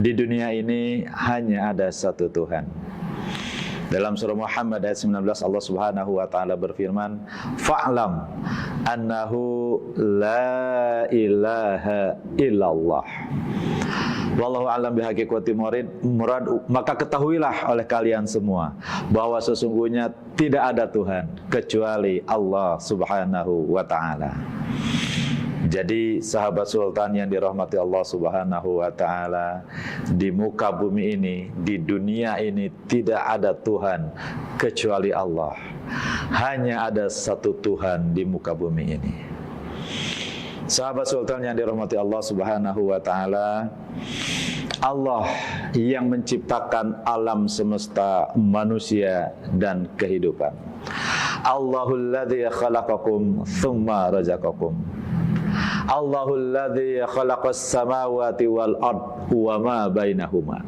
Di dunia ini hanya ada satu Tuhan. Dalam surah Muhammad ayat 19 Allah Subhanahu wa taala berfirman, "Fa'lam annahu la ilaha illallah." Wallahu a'lam bihaqiqati murad. Maka ketahuilah oleh kalian semua bahwa sesungguhnya tidak ada Tuhan kecuali Allah Subhanahu wa taala. Jadi sahabat sultan yang dirahmati Allah Subhanahu wa taala, di muka bumi ini, di dunia ini tidak ada Tuhan kecuali Allah. Hanya ada satu Tuhan di muka bumi ini. Sahabat sultan yang dirahmati Allah Subhanahu wa taala, Allah yang menciptakan alam semesta, manusia dan kehidupan. Allahul ladzi khalaqakum tsumma razaqakum. Allahul ladzi khalaqas samawati wal ard wa ma bainahuma.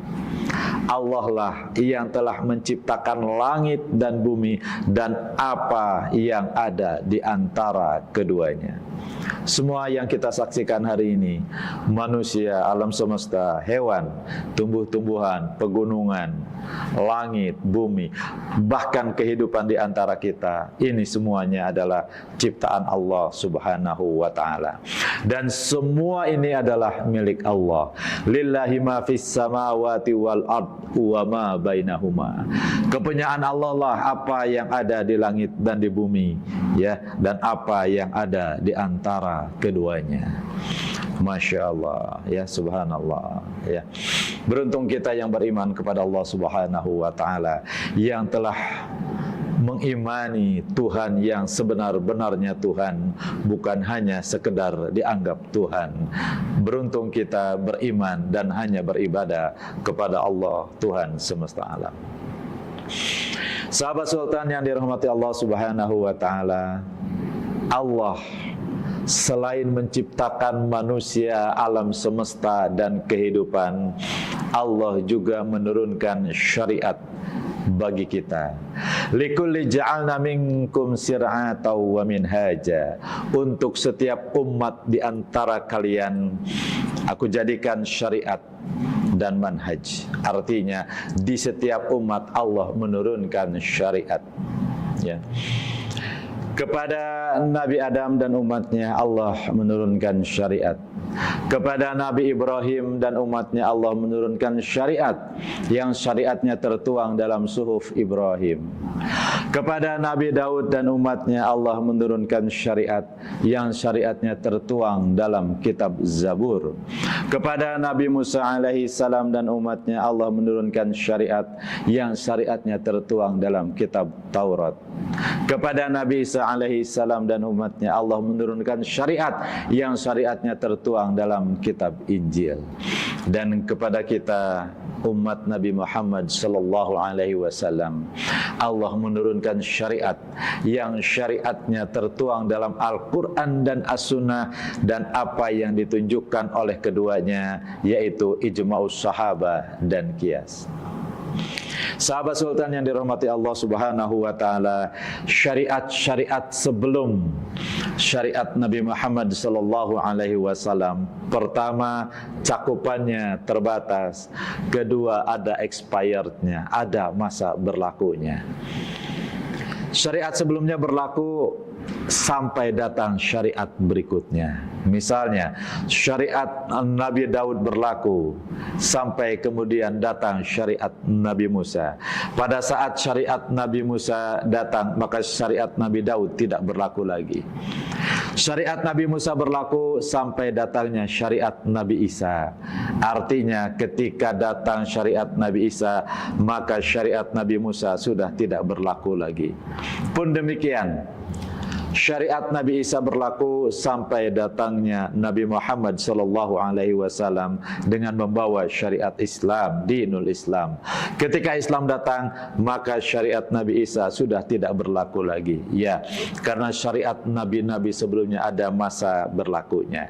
Allah lah yang telah menciptakan langit dan bumi dan apa yang ada di antara keduanya. Semua yang kita saksikan hari ini, manusia, alam semesta, hewan, tumbuh-tumbuhan, pegunungan, langit, bumi, bahkan kehidupan di antara kita, ini semuanya adalah ciptaan Allah Subhanahu wa taala. Dan semua ini adalah milik Allah. Lillahi ma fis samawati wal ard wa ma bainahuma. Kepunyaan Allah lah apa yang ada di langit dan di bumi, ya, dan apa yang ada di antara keduanya. Masya Allah, ya, subhanallah, ya. Beruntung kita yang beriman kepada Allah Subhanahu wa taala, yang telah mengimani Tuhan yang sebenar-benarnya Tuhan, bukan hanya sekedar dianggap Tuhan. Beruntung kita beriman dan hanya beribadah kepada Allah, Tuhan semesta alam. Sahabat sultan yang dirahmati Allah Subhanahu wa taala, Allah selain menciptakan manusia, alam semesta dan kehidupan, Allah juga menurunkan syariat bagi kita. Likulli ja'alna minkum sir'atan wa minhaja. Untuk setiap umat di antara kalian aku jadikan syariat dan manhaj. Artinya di setiap umat Allah menurunkan syariat, ya. Kepada Nabi Adam dan umatnya Allah menurunkan syariat. Kepada Nabi Ibrahim dan umatnya Allah menurunkan syariat yang syariatnya tertuang dalam suhuf Ibrahim. Kepada Nabi Daud dan umatnya Allah menurunkan syariat yang syariatnya tertuang dalam kitab Zabur. Kepada Nabi Musa alaihi salam dan umatnya Allah menurunkan syariat yang syariatnya tertuang dalam kitab Taurat. Kepada Nabi Isa alaihi salam dan umatnya Allah menurunkan syariat yang syariatnya tertuang dalam kitab Injil. Dan kepada kita umat Nabi Muhammad sallallahu alaihi wasallam Allah menurunkan syariat yang syariatnya tertuang dalam Al-Quran dan As-Sunnah dan apa yang ditunjukkan oleh keduanya, yaitu ijma'us sahabah dan qiyas. Sahabat sultan yang dirahmati Allah Subhanahu wa taala, syariat-syariat sebelum syariat Nabi Muhammad sallallahu alaihi wasallam, pertama cakupannya terbatas, kedua ada expirednya, ada masa berlakunya. Syariat sebelumnya berlaku sampai datang syariat berikutnya. Misalnya syariat Nabi Daud berlaku sampai kemudian datang syariat Nabi Musa. Pada saat syariat Nabi Musa datang, maka syariat Nabi Daud tidak berlaku lagi. Syariat Nabi Musa berlaku sampai datangnya syariat Nabi Isa. Artinya ketika datang syariat Nabi Isa, maka syariat Nabi Musa sudah tidak berlaku lagi. Pun demikian, syariat Nabi Isa berlaku sampai datangnya Nabi Muhammad sallallahu alaihi wasallam dengan membawa syariat Islam, dinul Islam. Ketika Islam datang, maka syariat Nabi Isa sudah tidak berlaku lagi. Ya, karena syariat nabi-nabi sebelumnya ada masa berlakunya.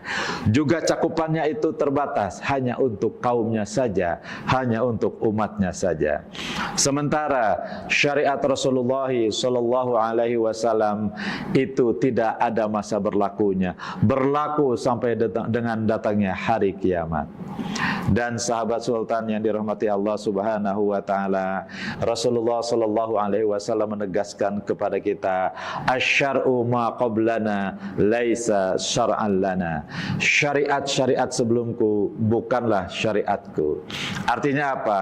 Juga cakupannya itu terbatas, hanya untuk kaumnya saja, hanya untuk umatnya saja. Sementara syariat Rasulullah sallallahu alaihi wasallam itu itu tidak ada masa berlakunya, berlaku sampai dengan datangnya hari kiamat. Dan sahabat sultan yang dirahmati Allah Subhanahu wa taala, Rasulullah sallallahu alaihi wasallam menegaskan kepada kita, asyar'u ma qablana laisa syar'an lana. Syariat-syariat sebelumku bukanlah syariatku. Artinya apa?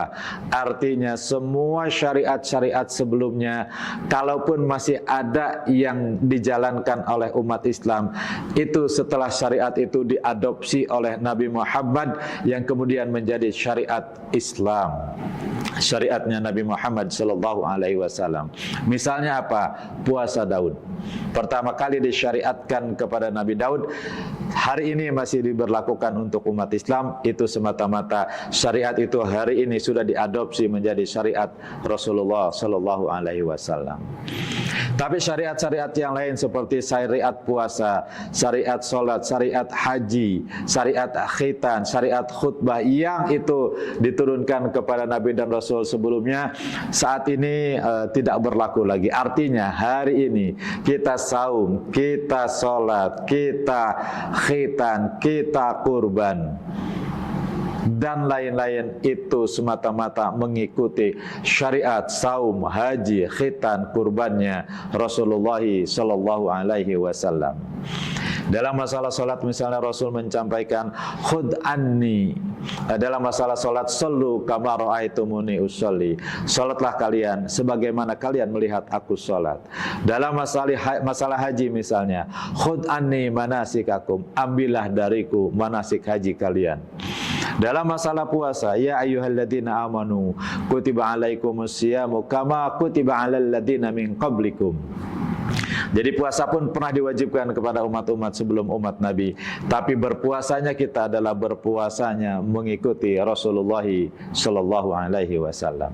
Artinya semua syariat-syariat sebelumnya, kalaupun masih ada yang dijalankan oleh umat Islam, itu setelah syariat itu diadopsi oleh Nabi Muhammad yang kemudian menjadi syariat Islam, syariatnya Nabi Muhammad sallallahu alaihi wasallam. Misalnya apa? Puasa Daud. Pertama kali disyariatkan kepada Nabi Daud, hari ini masih diberlakukan untuk umat Islam, itu semata-mata syariat itu hari ini sudah diadopsi menjadi syariat Rasulullah sallallahu alaihi wasallam. Tapi syariat-syariat yang lain seperti syariat puasa, syariat sholat, syariat haji, syariat khitan, syariat khutbah yang itu diturunkan kepada Nabi dan Rasul sebelumnya, saat ini tidak berlaku lagi. Artinya hari ini kita saum, kita sholat, kita khitan, kita kurban dan lain-lain, itu semata-mata mengikuti syariat saum, haji, khitan, kurbannya Rasulullah sallallahu alaihi wasallam. Dalam masalah salat misalnya Rasul menyampaikan khud anni. Dalam masalah salat, sallu kama ra'aitumuni usolli. Salatlah kalian sebagaimana kalian melihat aku salat. Dalam masalah haji misalnya, khud anni manasikakum. Ambillah dariku manasik haji kalian. Dalam masalah puasa, ya ayyuhalladzina amanu kutiba alaikumusyiyamu kama kutiba alal ladzina min qablikum. Jadi puasa pun pernah diwajibkan kepada umat-umat sebelum umat Nabi, tapi berpuasanya kita adalah berpuasanya mengikuti Rasulullah sallallahu alaihi wasallam.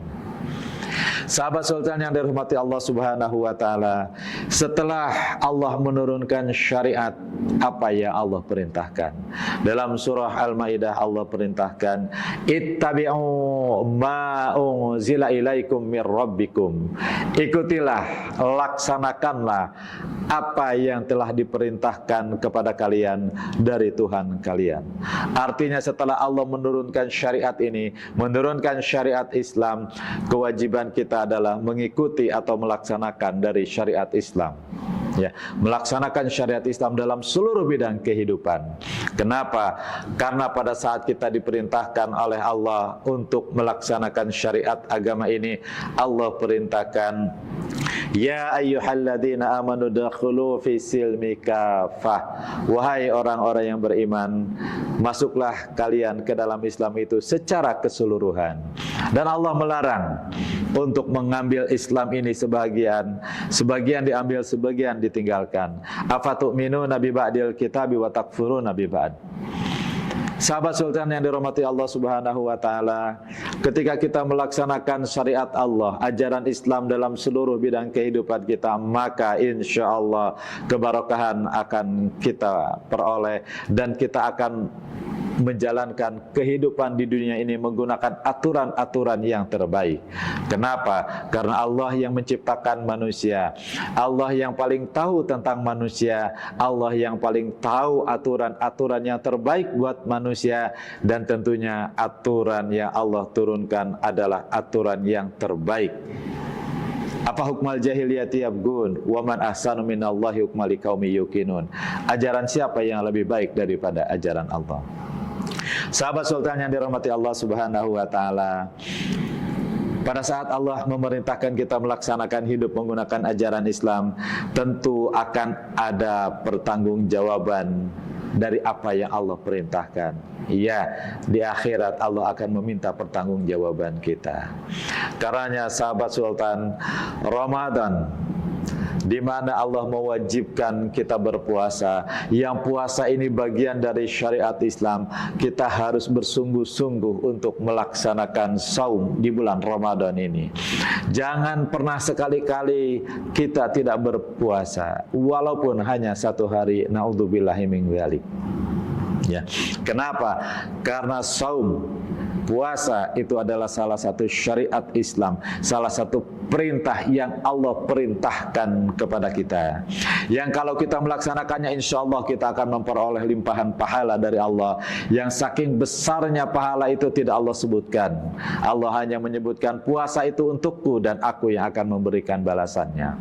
Sahabat sultan yang dirahmati Allah Subhanahu wa taala, setelah Allah menurunkan syariat, apa yang Allah perintahkan? Dalam surah Al-Maidah Allah perintahkan, ittabi'u ma unzila ilaikum mir rabbikum. Ikutilah, laksanakanlah apa yang telah diperintahkan kepada kalian dari Tuhan kalian. Artinya setelah Allah menurunkan syariat ini, menurunkan syariat Islam, kewajiban kita adalah mengikuti atau melaksanakan dari syariat Islam. Ya, melaksanakan syariat Islam dalam seluruh bidang kehidupan. Kenapa? Karena pada saat kita diperintahkan oleh Allah untuk melaksanakan syariat agama ini, Allah perintahkan, ya ayyuhalladzina amanu dakhulu fi silmi kafah. Wahai orang-orang yang beriman, masuklah kalian ke dalam Islam itu secara keseluruhan. Dan Allah melarang untuk mengambil Islam ini sebagian diambil, sebagian ditinggalkan. Afatu'minuna bi ba'dil kitabi wa takfuruna bi ba'd. Sahabat sultan yang dirahmati Allah Subhanahu wa taala, ketika kita melaksanakan syariat Allah, ajaran Islam dalam seluruh bidang kehidupan kita, maka insya Allah keberkahan akan kita peroleh dan kita akan menjalankan kehidupan di dunia ini menggunakan aturan-aturan yang terbaik. Kenapa? Karena Allah yang menciptakan manusia, Allah yang paling tahu tentang manusia, Allah yang paling tahu aturan-aturan yang terbaik buat manusia, dan tentunya aturan yang Allah turunkan adalah aturan yang terbaik. Apa hukmal jahiliyati yabgun wa man ahsanu minallahi hukmal liqaumi yuqinun. Ajaran siapa yang lebih baik daripada ajaran Allah? Sahabat sultan yang dirahmati Allah Subhanahu wa taala, pada saat Allah memerintahkan kita melaksanakan hidup menggunakan ajaran Islam, tentu akan ada pertanggungjawaban dari apa yang Allah perintahkan. Iya, di akhirat Allah akan meminta pertanggungjawaban kita. Karenanya sahabat sultan, Ramadan di mana Allah mewajibkan kita berpuasa, yang puasa ini bagian dari syariat Islam, kita harus bersungguh-sungguh untuk melaksanakan saum di bulan Ramadan ini. Jangan pernah sekali-kali kita tidak berpuasa, walaupun hanya satu hari. Naudzubillahi min dzalik. Ya. Kenapa? Karena saum Puasa itu adalah salah satu syariat Islam, salah satu perintah yang Allah perintahkan kepada kita, yang kalau kita melaksanakannya insya Allah kita akan memperoleh limpahan pahala dari Allah, yang saking besarnya pahala itu tidak Allah sebutkan. Allah hanya menyebutkan puasa itu untukku dan aku yang akan memberikan balasannya.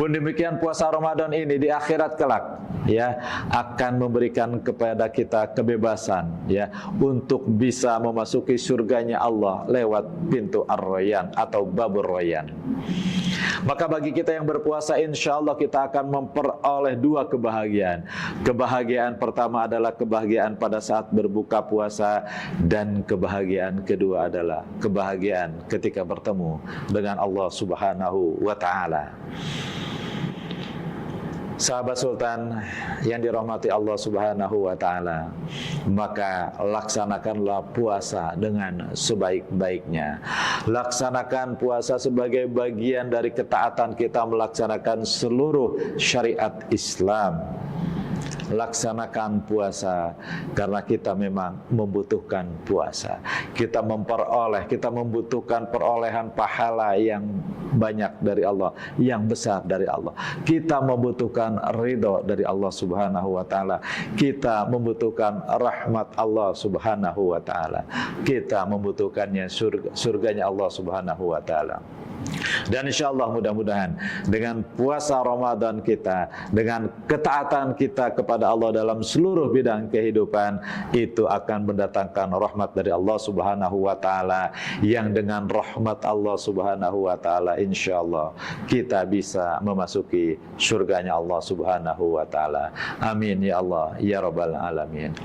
Pun demikian puasa Ramadan ini di akhirat kelak ya akan memberikan kepada kita kebebasan ya untuk bisa memasuki surganya Allah lewat pintu Ar-Rayyan atau Babur Rayyan. Maka bagi kita yang berpuasa insya Allah kita akan memperoleh dua kebahagiaan. Kebahagiaan pertama adalah kebahagiaan pada saat berbuka puasa, dan kebahagiaan kedua adalah kebahagiaan ketika bertemu dengan Allah Subhanahu wa Ta'ala. Sahabat Sultan yang dirahmati Allah Subhanahu wa Ta'ala, maka laksanakanlah puasa dengan sebaik-baiknya. Laksanakan puasa sebagai bagian dari ketaatan kita melaksanakan seluruh syariat Islam. Laksanakan puasa karena kita memang membutuhkan puasa. Kita membutuhkan perolehan pahala yang banyak dari Allah, yang besar dari Allah. Kita membutuhkan ridho dari Allah Subhanahu wa Ta'ala. Kita membutuhkan rahmat Allah Subhanahu wa Ta'ala. Kita membutuhkannya surganya Allah Subhanahu wa Ta'ala. Dan insya Allah mudah-mudahan dengan puasa Ramadan kita, dengan ketaatan kita kepada Allah dalam seluruh bidang kehidupan, itu akan mendatangkan rahmat dari Allah Subhanahu wa Ta'ala, yang dengan rahmat Allah Subhanahu wa Ta'ala insya Allah kita bisa memasuki surganya Allah Subhanahu wa Ta'ala. Amin ya Allah ya Rabbal Alamin.